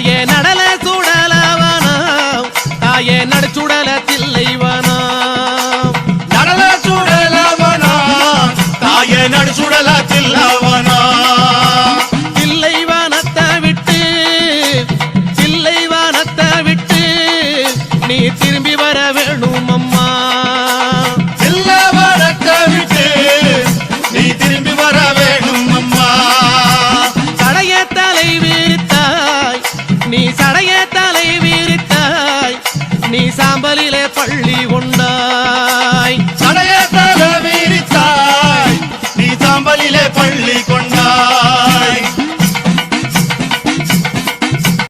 தாயே நடல சுடலவனா தாயே நடுச்சுடல தில்லைவனா நடல சுடலவனா தாயே நடுச்சுடல தில்லவனா தில்லைவனத்தை விட்டு நீ திரும்பி வர வேணும் அம்மா தில்லவனத்தை விட்டு நீ திரும்பி வர வேணும் அம்மா சடைய தலை விரித்தாய் நீ சடைய தலை விரித்தாய் நீ சாம்பலிலே பள்ளி கொண்டாய்